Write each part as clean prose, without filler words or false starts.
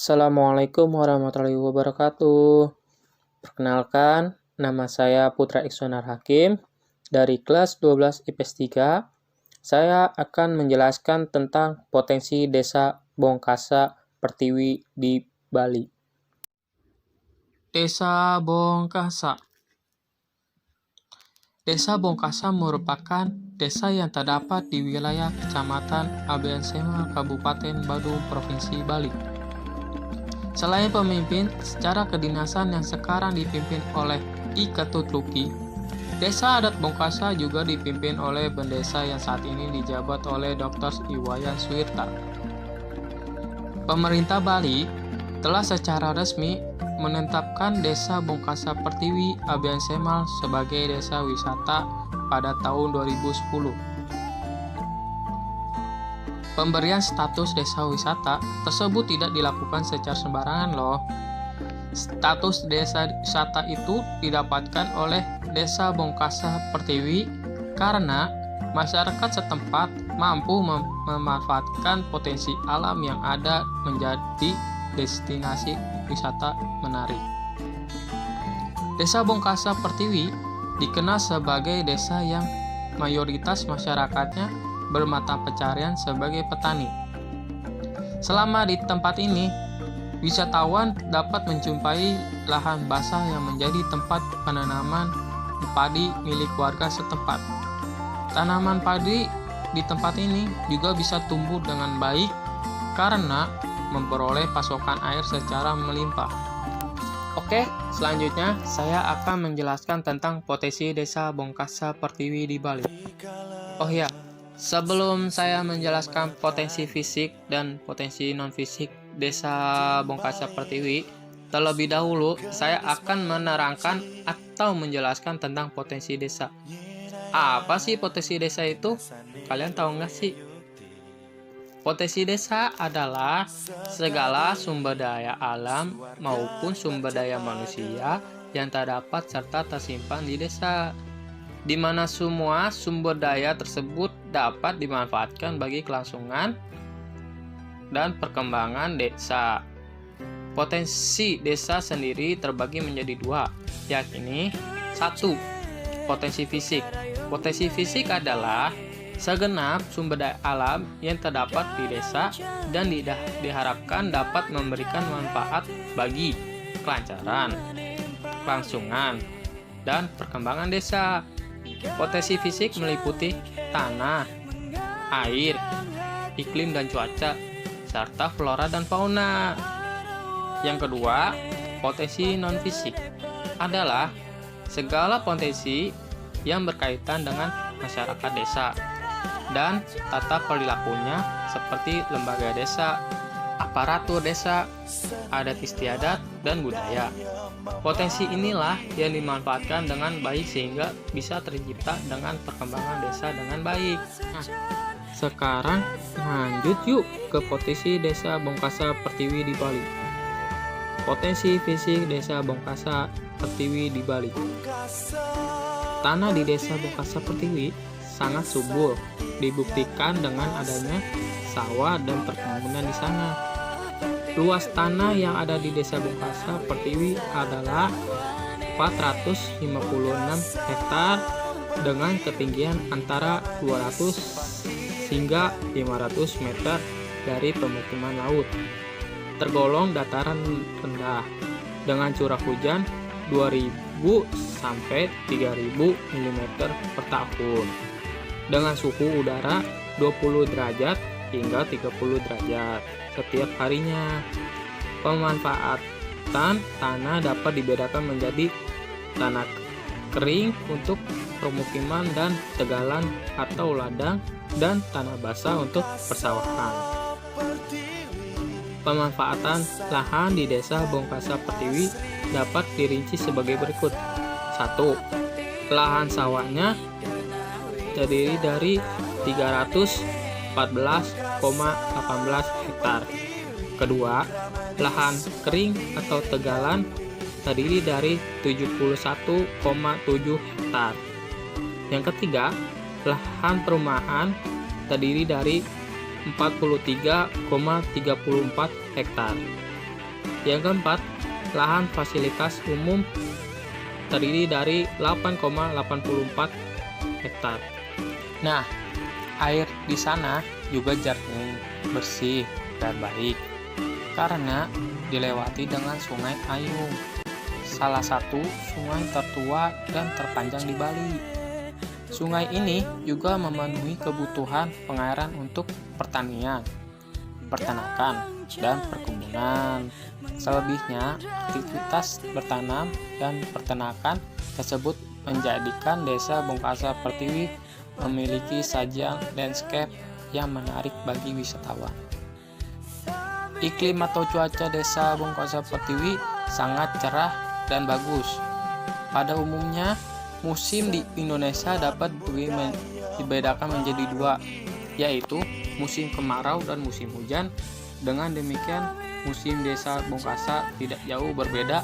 Assalamualaikum warahmatullahi wabarakatuh. Perkenalkan, nama saya Putra Iksonar Hakim dari kelas 12 IPS 3. Saya akan menjelaskan tentang potensi Desa Bongkasa Pertiwi di Bali. Desa Bongkasa. Desa Bongkasa merupakan desa yang terdapat di wilayah Kecamatan Abean Semal, Kabupaten Badung, Provinsi Bali. Selain pemimpin secara kedinasan yang sekarang dipimpin oleh I Ketut Luki, Desa Adat Bongkasa juga dipimpin oleh Bendesa yang saat ini dijabat oleh Dr. Iwayan Suwirta. Pemerintah Bali telah secara resmi menetapkan Desa Bongkasa Pertiwi Abean Semal sebagai desa wisata pada tahun 2010. Pemberian status desa wisata tersebut tidak dilakukan secara sembarangan loh. Status desa wisata itu didapatkan oleh Desa Bongkasa Pertiwi karena masyarakat setempat mampu memanfaatkan potensi alam yang ada menjadi destinasi wisata menarik. Desa Bongkasa Pertiwi dikenal sebagai desa yang mayoritas masyarakatnya bermata pencarian sebagai petani. Selama di tempat ini, wisatawan dapat menjumpai lahan basah yang menjadi tempat penanaman padi milik warga setempat. Tanaman padi di tempat ini juga bisa tumbuh dengan baik karena memperoleh pasokan air secara melimpah. Oke, selanjutnya saya akan menjelaskan tentang potensi Desa Bongkasa Pertiwi di Bali. Oh ya, sebelum saya menjelaskan potensi fisik dan potensi non-fisik Desa Bongkasa Pertiwi, terlebih dahulu saya akan menerangkan atau menjelaskan tentang potensi desa. Apa sih potensi desa itu? Kalian tahu nggak sih? Potensi desa adalah segala sumber daya alam maupun sumber daya manusia yang terdapat serta tersimpan di desa, di mana semua sumber daya tersebut dapat dimanfaatkan bagi kelangsungan dan perkembangan desa. Potensi desa sendiri terbagi menjadi dua, yakni 1. Potensi fisik. Potensi fisik adalah segenap sumber daya alam yang terdapat di desa dan diharapkan dapat memberikan manfaat bagi kelancaran, kelangsungan, dan perkembangan desa. Potensi fisik meliputi tanah, air, iklim dan cuaca, serta flora dan fauna. Yang kedua, potensi non-fisik adalah segala potensi yang berkaitan dengan masyarakat desa dan tata perilakunya seperti lembaga desa, aparatur desa, adat istiadat, dan budaya. Potensi inilah yang dimanfaatkan dengan baik sehingga bisa tercipta dengan perkembangan desa dengan baik. Nah, sekarang lanjut yuk ke potensi Desa Bongkasa Pertiwi di Bali. Potensi fisik Desa Bongkasa Pertiwi di Bali. Tanah di Desa Bongkasa Pertiwi sangat subur, dibuktikan dengan adanya sawah dan perkebunan di sana. Luas tanah yang ada di Desa Bongkasa Pertiwi adalah 456 hektar dengan ketinggian antara 200 hingga 500 meter dari permukiman laut. Tergolong dataran rendah dengan curah hujan 2000 sampai 3000 mm per tahun. Dengan suhu udara 20 derajat hingga 30 derajat setiap harinya. Pemanfaatan tanah dapat dibedakan menjadi tanah kering untuk permukiman dan tegalan atau ladang dan tanah basah untuk persawahan. Pemanfaatan lahan di Desa Bongkasa Pertiwi dapat dirinci sebagai berikut. 1. Lahan sawahnya terdiri dari 314,18 hektar. Kedua, lahan kering atau tegalan terdiri dari 71,7 hektar. Yang ketiga, lahan perumahan terdiri dari 43,34 hektar. Yang keempat, lahan fasilitas umum terdiri dari 8,84 hektar. Nah, air di sana juga jernih, bersih, dan baik karena dilewati dengan Sungai Ayung, salah satu sungai tertua dan terpanjang di Bali. Sungai ini juga memenuhi kebutuhan pengairan untuk pertanian, peternakan, dan perkebunan. Selebihnya, aktivitas bertanam dan peternakan tersebut menjadikan Desa Bongkasa Pertiwi memiliki sajian landscape yang menarik bagi wisatawan. Iklim atau cuaca Desa Bongkasa Pertiwi sangat cerah dan bagus. Pada umumnya, musim di Indonesia dapat dibedakan menjadi dua, yaitu musim kemarau dan musim hujan. Dengan demikian, musim Desa Bongkasa tidak jauh berbeda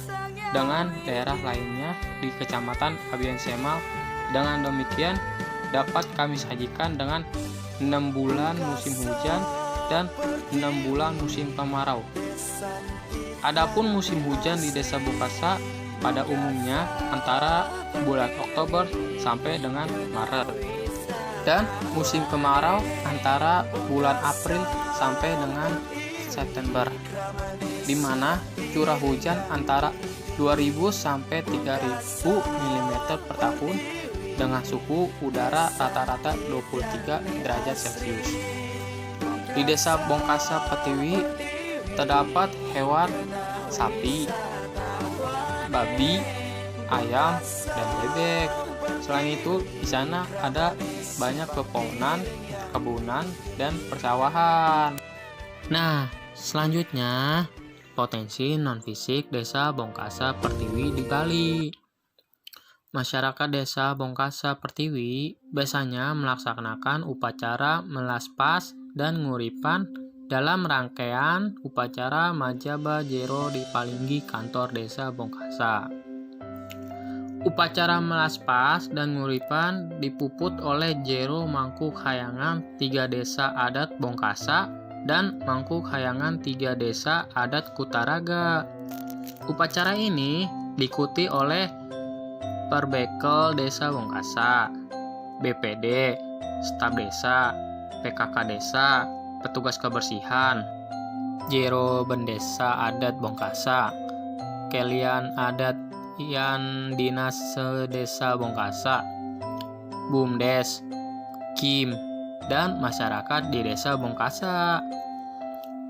dengan daerah lainnya di Kecamatan Abian Semal. Dengan demikian, dapat kami sajikan dengan 6 bulan musim hujan dan 6 bulan musim kemarau. Adapun musim hujan di Desa Bongkasa pada umumnya antara bulan Oktober sampai dengan Maret, dan musim kemarau antara bulan April sampai dengan September, di mana curah hujan antara 2000 sampai 3000 mm per tahun dengan suhu udara rata-rata 23 derajat Celcius. Di Desa Bongkasa Pertiwi terdapat hewan sapi, babi, ayam, dan bebek. Selain itu, di sana ada banyak pepohonan, kebunan, dan persawahan. Nah, selanjutnya potensi non-fisik Desa Bongkasa Pertiwi di Bali. Masyarakat Desa Bongkasa Pertiwi biasanya melaksanakan upacara melaspas dan nguripan dalam rangkaian upacara Majaba Jero di Palinggi kantor Desa Bongkasa. Upacara melaspas dan nguripan dipuput oleh Jero Mangkuk Hayangan 3 Desa Adat Bongkasa dan Mangkuk Hayangan 3 Desa Adat Kutaraga. Upacara ini diikuti oleh Perbekel Desa Bongkasa, BPD, staf desa, PKK desa, petugas kebersihan, Jero Bendesa Adat Bongkasa, Kelian Adat Yan Dinas Desa Bongkasa, BUMDes, KIM, dan masyarakat di Desa Bongkasa.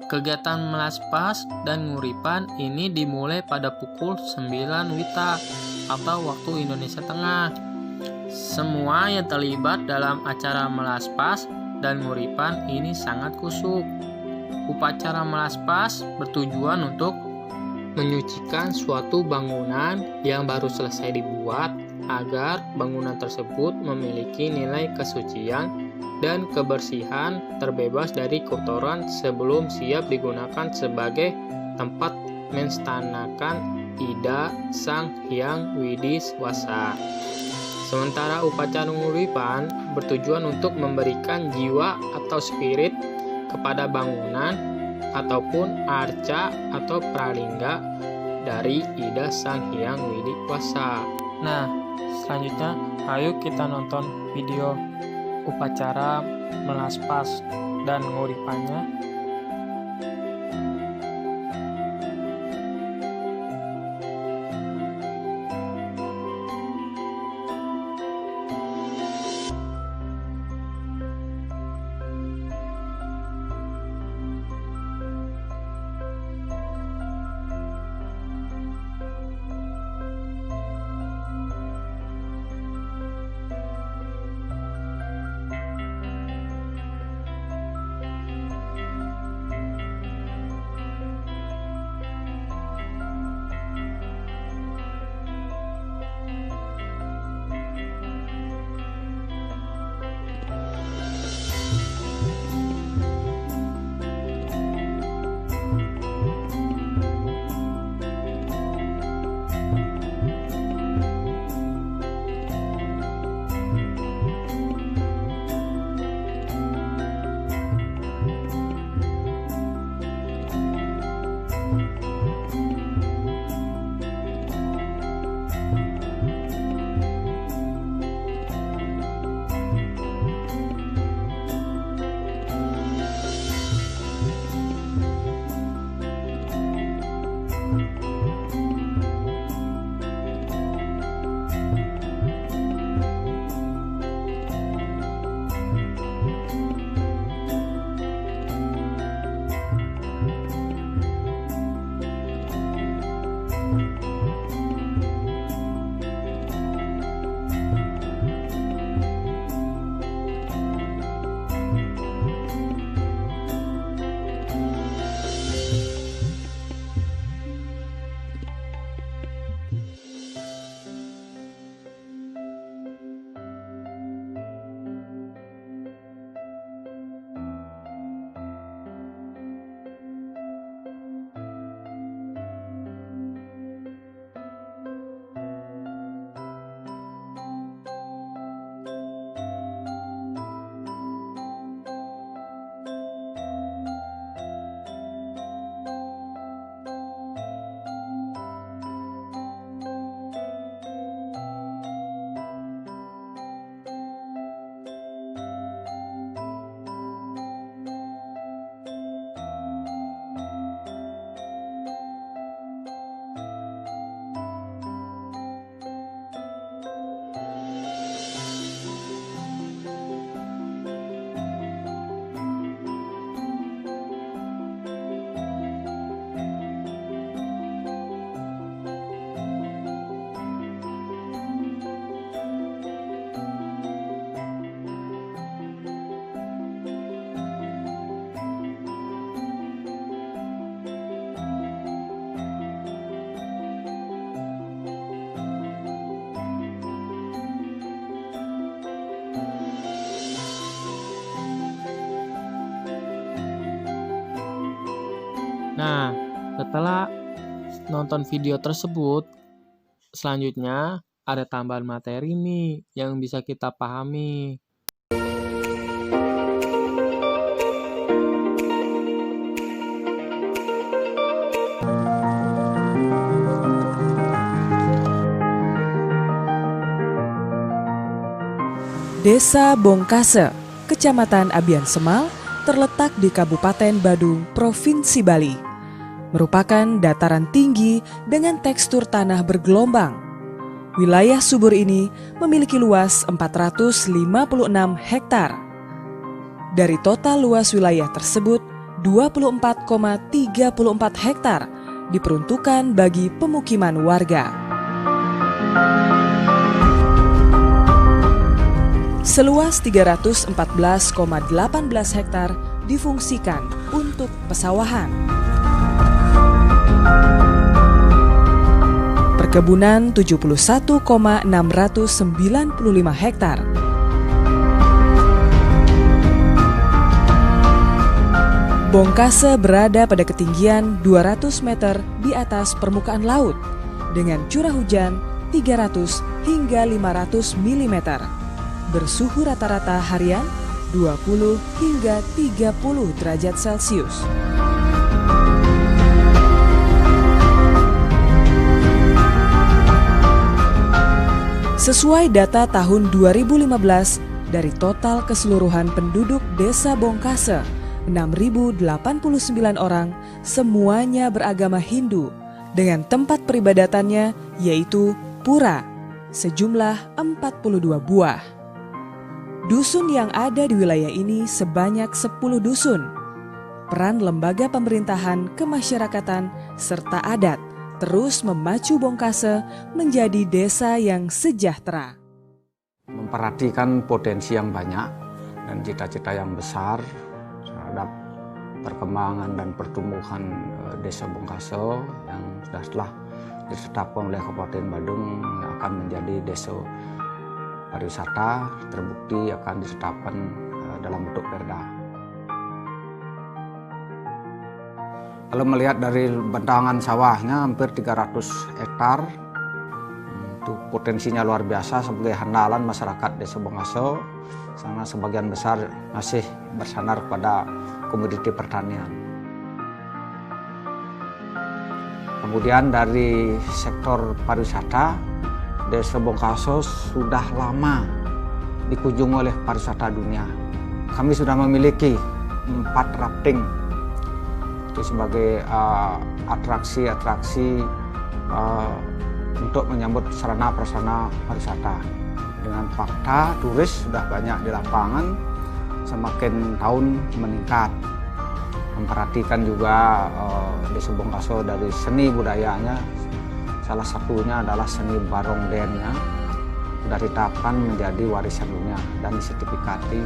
Kegiatan melaspas dan nguripan ini dimulai pada pukul 9 WITA atau waktu Indonesia Tengah. Semua yang terlibat dalam acara melaspas dan nguripan ini sangat khusyuk. Upacara melaspas bertujuan untuk menyucikan suatu bangunan yang baru selesai dibuat agar bangunan tersebut memiliki nilai kesucian dan kebersihan terbebas dari kotoran sebelum siap digunakan sebagai tempat menstanakan Ida Sang Hyang Widiswasa. Sementara upacara nguripan bertujuan untuk memberikan jiwa atau spirit kepada bangunan ataupun arca atau pralingga dari Ida Sang Hyang Widiswasa. Nah, selanjutnya ayo kita nonton video upacara melaspas dan nguripannya. Setelah nonton video tersebut, selanjutnya ada tambahan materi nih yang bisa kita pahami. Desa Bongkase, Kecamatan Abian Semal, terletak di Kabupaten Badung, Provinsi Bali. Merupakan dataran tinggi dengan tekstur tanah bergelombang. Wilayah subur ini memiliki luas 456 hektar. Dari total luas wilayah tersebut, 24,34 hektar diperuntukkan bagi pemukiman warga. Seluas 314,18 hektar difungsikan untuk pesawahan. Perkebunan 71,695 hektar. Bongkase berada pada ketinggian 200 meter di atas permukaan laut dengan curah hujan 300 hingga 500 mm. Bersuhu rata-rata harian 20 hingga 30 derajat Celcius. Sesuai data tahun 2015, dari total keseluruhan penduduk Desa Bongkase, 6.089 orang, semuanya beragama Hindu, dengan tempat peribadatannya yaitu pura, sejumlah 42 buah. Dusun yang ada di wilayah ini sebanyak 10 dusun. Peran lembaga pemerintahan, kemasyarakatan, serta adat terus memacu Bongkase menjadi desa yang sejahtera. Memperhatikan potensi yang banyak dan cita-cita yang besar terhadap perkembangan dan pertumbuhan Desa Bongkase yang sudah ditetapkan oleh Kabupaten Badung yang akan menjadi desa pariwisata, terbukti akan ditetapkan dalam bentuk perda. Kalau melihat dari bentangan sawahnya hampir 300 hektar, itu potensinya luar biasa sebagai andalan masyarakat Desa Bongkase, karena sebagian besar masih bersandar pada komoditi pertanian. Kemudian dari sektor pariwisata, Desa Bongkase sudah lama dikunjungi oleh pariwisata dunia. Kami sudah memiliki 4 rafting itu sebagai atraksi-atraksi untuk menyambut sarana prasarana pariwisata. Dengan fakta turis sudah banyak di lapangan, semakin tahun meningkat. Memperhatikan juga Desa Bongkase dari seni budayanya. Salah satunya adalah seni barongdennya, sudah ditetapkan menjadi warisan dunia dan disertifikati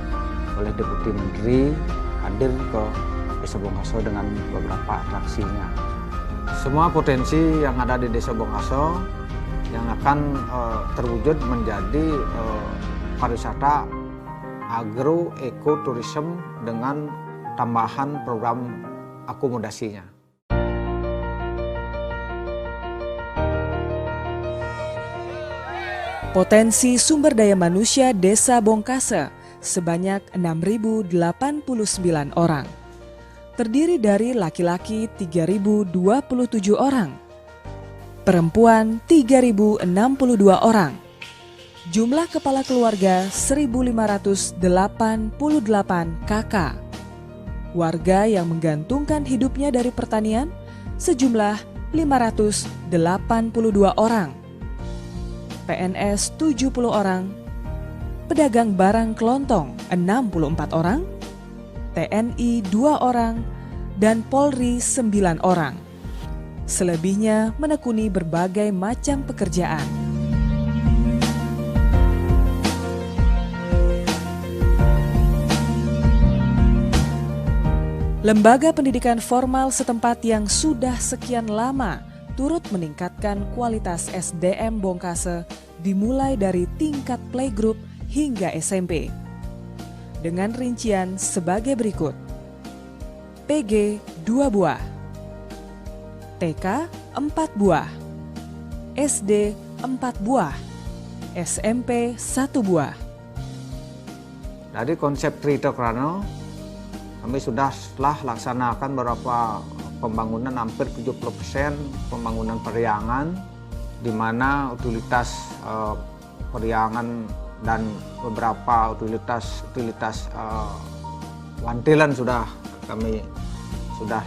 oleh Deputi Menteri hadir ke Desa Bongkase dengan beberapa atraksinya. Semua potensi yang ada di Desa Bongkase yang akan terwujud menjadi pariwisata agro-ekoturism dengan tambahan program akomodasinya. Potensi sumber daya manusia Desa Bongkase sebanyak 6.089 orang. Terdiri dari laki-laki 3.027 orang, perempuan 3.062 orang, jumlah kepala keluarga 1.588 kakak, warga yang menggantungkan hidupnya dari pertanian sejumlah 582 orang, PNS 70 orang, pedagang barang kelontong 64 orang, TNI 2 orang, dan Polri 9 orang. Selebihnya menekuni berbagai macam pekerjaan. Lembaga pendidikan formal setempat yang sudah sekian lama turut meningkatkan kualitas SDM Bongkase dimulai dari tingkat playgroup hingga SMP. Dengan rincian sebagai berikut. PG 2 buah, TK 4 buah, SD 4 buah, SMP 1 buah. Dari konsep Trito Krano, kami sudah setelah laksanakan beberapa pembangunan hampir 70% pembangunan periangan, di mana utilitas periangan dan beberapa utilitas wantilan sudah kami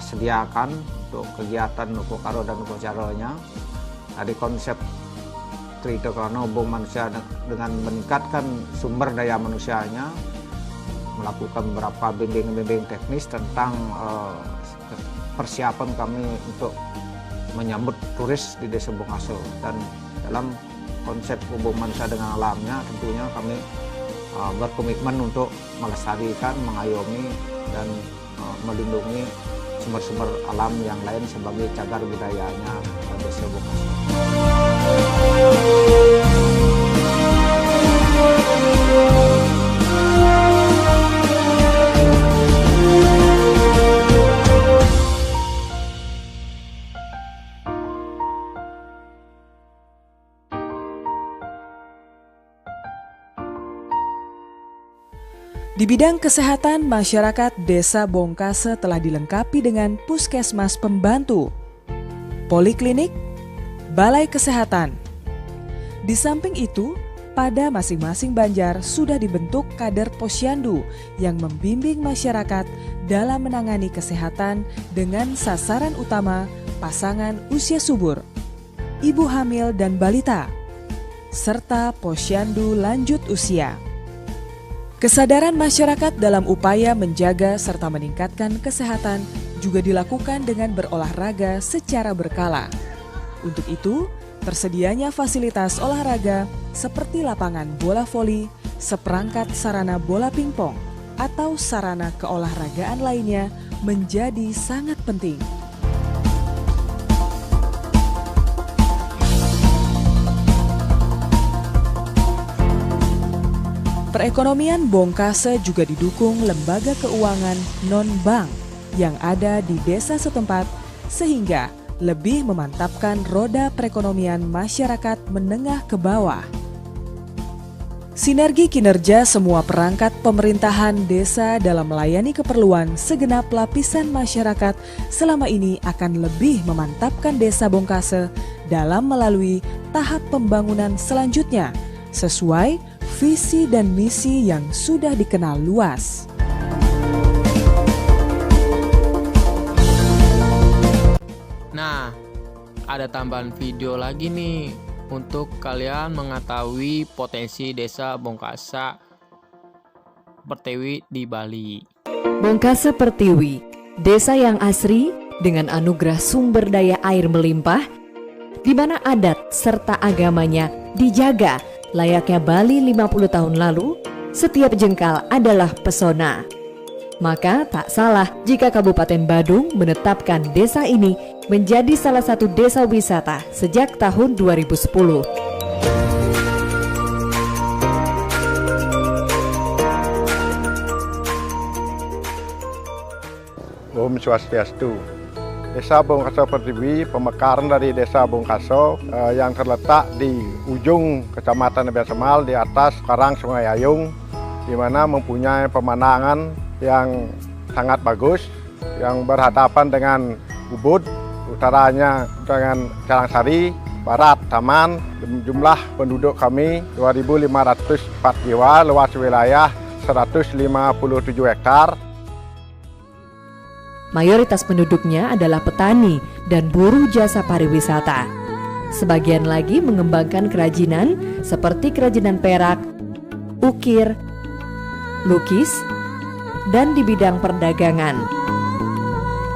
sediakan untuk kegiatan Nukokaro dan Nukocaronya. Dari konsep Trito Krano hubung manusia dengan meningkatkan sumber daya manusianya, melakukan beberapa bimbing teknis tentang persiapan kami untuk menyambut turis di Desa Bongkaso. Dan dalam konsep hubung manusia dengan alamnya, tentunya kami berkomitmen untuk melestarikan, mengayomi, dan melindungi sumber-sumber alam yang lain sebagai cagar budayanya Desa Bongkaso. Di bidang kesehatan, masyarakat Desa Bongkase telah dilengkapi dengan puskesmas pembantu, poliklinik, balai kesehatan. Di samping itu, pada masing-masing banjar sudah dibentuk kader posyandu yang membimbing masyarakat dalam menangani kesehatan dengan sasaran utama pasangan usia subur, ibu hamil dan balita, serta posyandu lanjut usia. Kesadaran masyarakat dalam upaya menjaga serta meningkatkan kesehatan juga dilakukan dengan berolahraga secara berkala. Untuk itu, tersedianya fasilitas olahraga seperti lapangan bola voli, seperangkat sarana bola pingpong, atau sarana keolahragaan lainnya menjadi sangat penting. Perekonomian Bongkase juga didukung lembaga keuangan non-bank yang ada di desa setempat sehingga lebih memantapkan roda perekonomian masyarakat menengah ke bawah. Sinergi kinerja semua perangkat pemerintahan desa dalam melayani keperluan segenap lapisan masyarakat selama ini akan lebih memantapkan Desa Bongkase dalam melalui tahap pembangunan selanjutnya sesuai visi dan misi yang sudah dikenal luas. Nah, ada tambahan video lagi nih untuk kalian mengetahui potensi Desa Bongkase Pertiwi di Bali. Bongkase Pertiwi, desa yang asri dengan anugerah sumber daya air melimpah, di mana adat serta agamanya dijaga layaknya Bali 50 tahun lalu. Setiap jengkal adalah pesona. Maka tak salah jika Kabupaten Badung menetapkan desa ini menjadi salah satu desa wisata sejak tahun 2010. Om Swastiastu. Desa Bongkase Pertiwi, pemekaran dari Desa Bongkase yang terletak di ujung Kecamatan Nabian Semal di atas karang Sungai Ayung, di mana mempunyai pemandangan yang sangat bagus, yang berhadapan dengan Ubud, utaranya dengan Carangsari, barat Taman. Jumlah penduduk kami 2.504 jiwa, luas wilayah 157 hektar. Mayoritas penduduknya adalah petani dan buruh jasa pariwisata. Sebagian lagi mengembangkan kerajinan seperti kerajinan perak, ukir, lukis, dan di bidang perdagangan.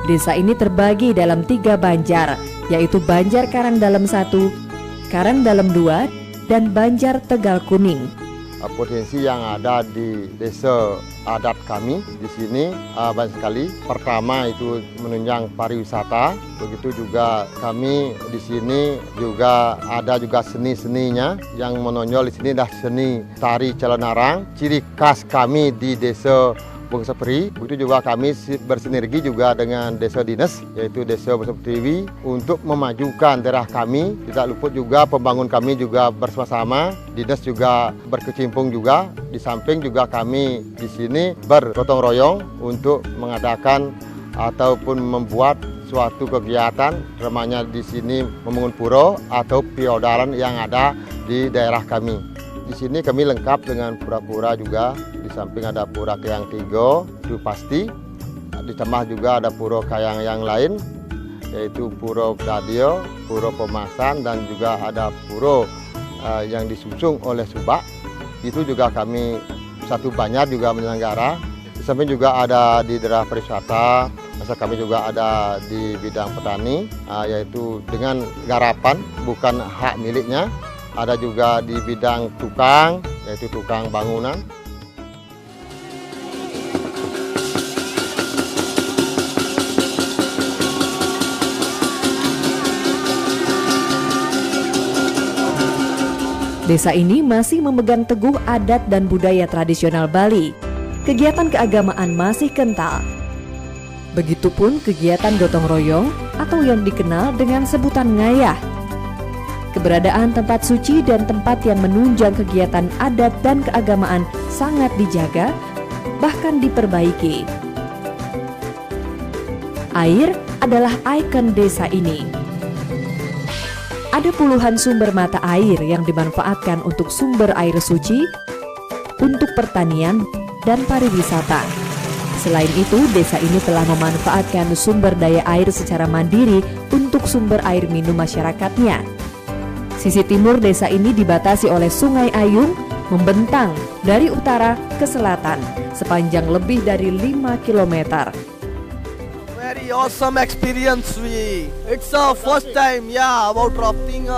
Desa ini terbagi dalam 3 banjar, yaitu Banjar Karang Dalem 1, Karang Dalem 2, dan Banjar Tegal Kuning. Potensi yang ada di desa adat kami di sini banyak sekali. Pertama itu menunjang pariwisata, begitu juga kami di sini juga ada juga seni-seninya yang menonjol di sini adalah seni tari Celenarang. Ciri khas kami di desa Bungkasa Peri. Begitu juga kami bersinergi juga dengan Desa Dinas, yaitu Desa Bungkasa Pertiwi, untuk memajukan daerah kami. Tidak luput juga pembangun kami juga bersama-sama. Dinas juga berkecimpung juga. Di samping juga kami di sini bergotong royong untuk mengadakan ataupun membuat suatu kegiatan, namanya di sini membangun pura atau feodalan yang ada di daerah kami. Di sini kami lengkap dengan pura-pura juga. Di samping ada pura Kayang Tigo, itu pasti. Ditambah juga ada pura Kayang yang lain, yaitu Pura Dadio, Pura Pemasan, dan juga ada pura yang disusung oleh Subak. Itu juga kami satu banyak juga menyelenggara. Di samping juga ada di daerah pariwisata. Masa kami juga ada di bidang petani, yaitu dengan garapan, bukan hak miliknya. Ada juga di bidang tukang, yaitu tukang bangunan. Desa ini masih memegang teguh adat dan budaya tradisional Bali. Kegiatan keagamaan masih kental. Begitupun kegiatan gotong royong atau yang dikenal dengan sebutan ngayah. Keberadaan tempat suci dan tempat yang menunjang kegiatan adat dan keagamaan sangat dijaga, bahkan diperbaiki. Air adalah ikon desa ini. Ada puluhan sumber mata air yang dimanfaatkan untuk sumber air suci, untuk pertanian, dan pariwisata. Selain itu, desa ini telah memanfaatkan sumber daya air secara mandiri untuk sumber air minum masyarakatnya. Sisi timur desa ini dibatasi oleh Sungai Ayung, membentang dari utara ke selatan sepanjang lebih dari 5 km. Very awesome experience. It's a first time, about rafting.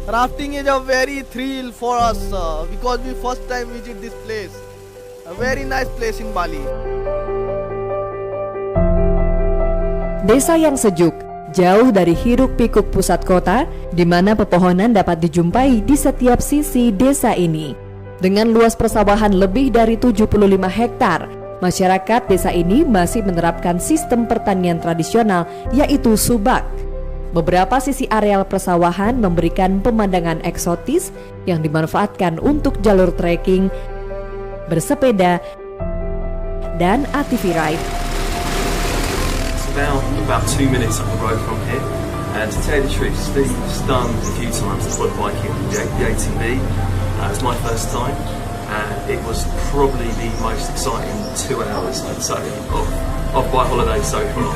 Rafting is a very thrill for us because we first time visit this place. A very nice place in Bali. Desa yang sejuk, jauh dari hiruk-pikuk pusat kota, di mana pepohonan dapat dijumpai di setiap sisi desa ini. Dengan luas persawahan lebih dari 75 hektar, masyarakat desa ini masih menerapkan sistem pertanian tradisional, yaitu subak. Beberapa sisi areal persawahan memberikan pemandangan eksotis yang dimanfaatkan untuk jalur trekking, bersepeda, dan ATV ride. About 2 minutes up the road from here, and to tell you the truth, Steve's done a few times quad biking the ATV. It was my first time, and it was probably the most exciting 2 hours, I'd say, of my holiday so far.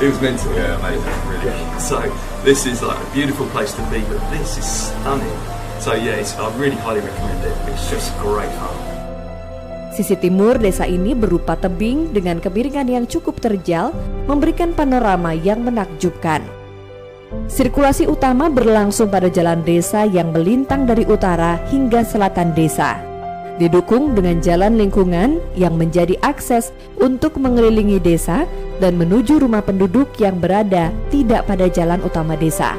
It was mental. Yeah, amazing, really. So this is like a beautiful place to be, but this is stunning. So yeah, I really highly recommend it. It's just great fun. Sisi timur desa ini berupa tebing dengan kemiringan yang cukup terjal, memberikan panorama yang menakjubkan. Sirkulasi utama berlangsung pada jalan desa yang melintang dari utara hingga selatan desa. Didukung dengan jalan lingkungan yang menjadi akses untuk mengelilingi desa dan menuju rumah penduduk yang berada tidak pada jalan utama desa.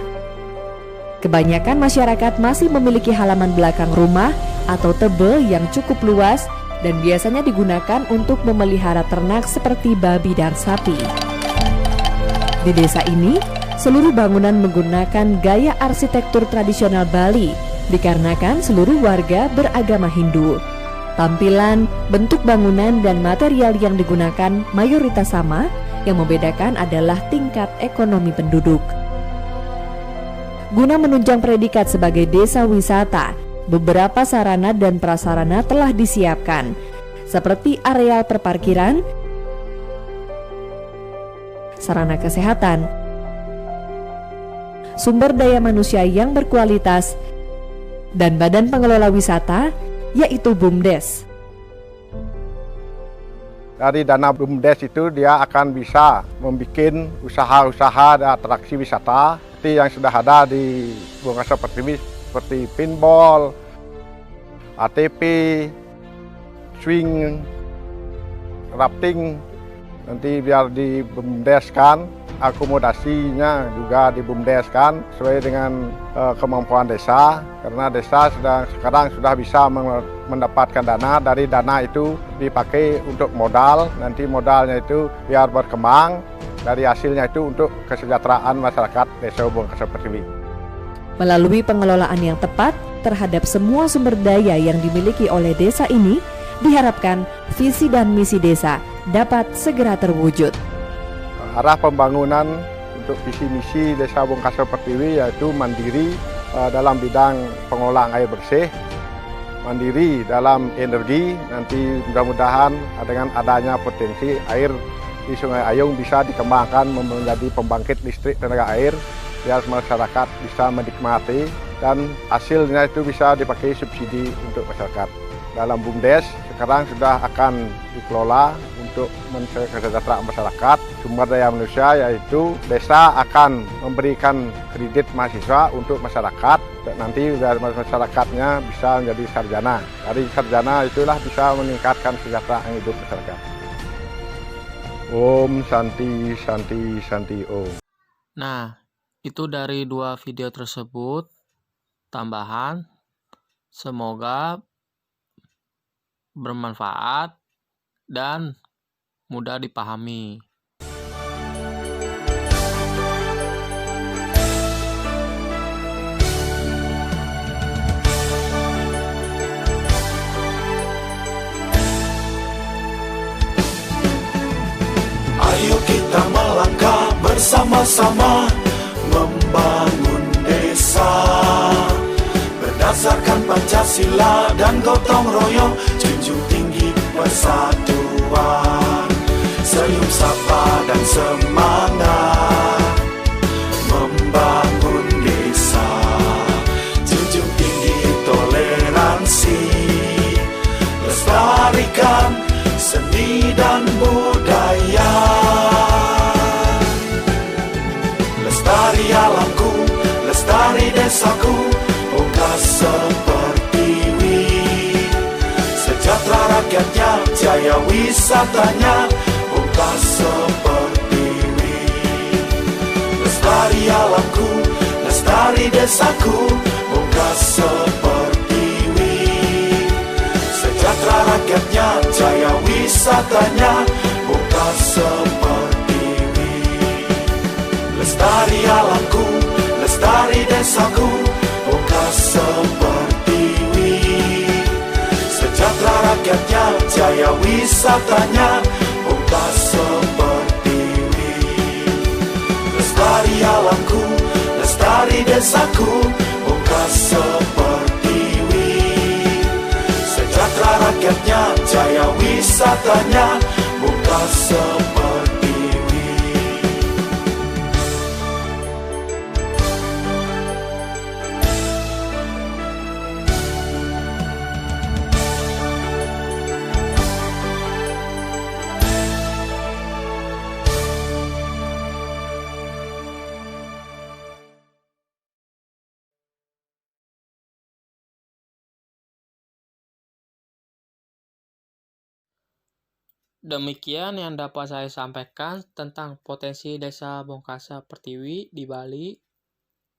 Kebanyakan masyarakat masih memiliki halaman belakang rumah atau tebel yang cukup luas dan biasanya digunakan untuk memelihara ternak seperti babi dan sapi. Di desa ini, seluruh bangunan menggunakan gaya arsitektur tradisional Bali, dikarenakan seluruh warga beragama Hindu. Tampilan, bentuk bangunan, dan material yang digunakan mayoritas sama, yang membedakan adalah tingkat ekonomi penduduk. Guna menunjang predikat sebagai desa wisata, beberapa sarana dan prasarana telah disiapkan, seperti areal perparkiran, sarana kesehatan, sumber daya manusia yang berkualitas, dan badan pengelola wisata, yaitu BUMDes. Dari dana BUMDes itu dia akan bisa membuat usaha-usaha dan atraksi wisata seperti yang sudah ada di Bungkasa Pertiwi, seperti pinball, ATV, swing, rafting, nanti biar di BUMDes kan akomodasinya juga di BUMDes kan sesuai dengan kemampuan desa, karena desa sekarang sudah bisa mendapatkan dana. Dari dana itu dipakai untuk modal, nanti modalnya itu biar berkembang, dari hasilnya itu untuk kesejahteraan masyarakat Desa Hubung Kaso Pertiwi. Melalui pengelolaan yang tepat terhadap semua sumber daya yang dimiliki oleh desa ini, diharapkan visi dan misi desa dapat segera terwujud. Arah pembangunan untuk visi misi Desa Hubung Kaso Pertiwi yaitu mandiri dalam bidang pengolahan air bersih, mandiri dalam energi. Nanti mudah-mudahan dengan adanya potensi air di Sungai Ayung bisa dikembangkan menjadi pembangkit listrik tenaga air, biar masyarakat bisa menikmati dan hasilnya itu bisa dipakai subsidi untuk masyarakat. Dalam BUMDes sekarang sudah akan dikelola untuk kesejahteraan masyarakat, sumber daya manusia, yaitu desa akan memberikan kredit mahasiswa untuk masyarakat, nanti masyarakatnya bisa menjadi sarjana. Dari sarjana itulah bisa meningkatkan kesejahteraan hidup masyarakat. Om Santi Santi Santi Om. Nah, itu dari 2 video tersebut tambahan. Semoga bermanfaat dan mudah dipahami. Ayo kita melangkah bersama-sama membangun desa berdasarkan Pancasila dan gotong royong, junjung tinggi persatuan, senyum sapa dan semangat membangun desa, junjung tinggi toleransi, lestarikan seni dan budaya, lestari alamku, lestari desaku, Kaso Pertiwi, sejahtera rakyatnya, jaya wisatanya, Kaso Pertiwi, lestari alamku, lestari desaku, Kaso Pertiwi, sejahtera rakyatnya, jaya wisatanya, Kaso Pertiwi, lestari alamku, lestari desaku, Kaso Pertiwi, sejahtera rakyatnya, jaya wisatanya, Kaso Pertiwi, lestari alamku, lestari desaku, Kaso Pertiwi, sejahtera rakyatnya, jaya wisatanya, Kaso Pertiwi. Demikian yang dapat saya sampaikan tentang potensi Desa Bongkasa Pertiwi di Bali.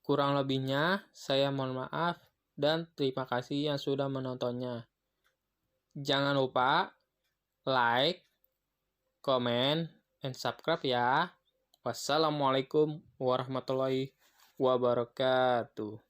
Kurang lebihnya, saya mohon maaf dan terima kasih yang sudah menontonnya. Jangan lupa like, comment, and subscribe ya. Wassalamualaikum warahmatullahi wabarakatuh.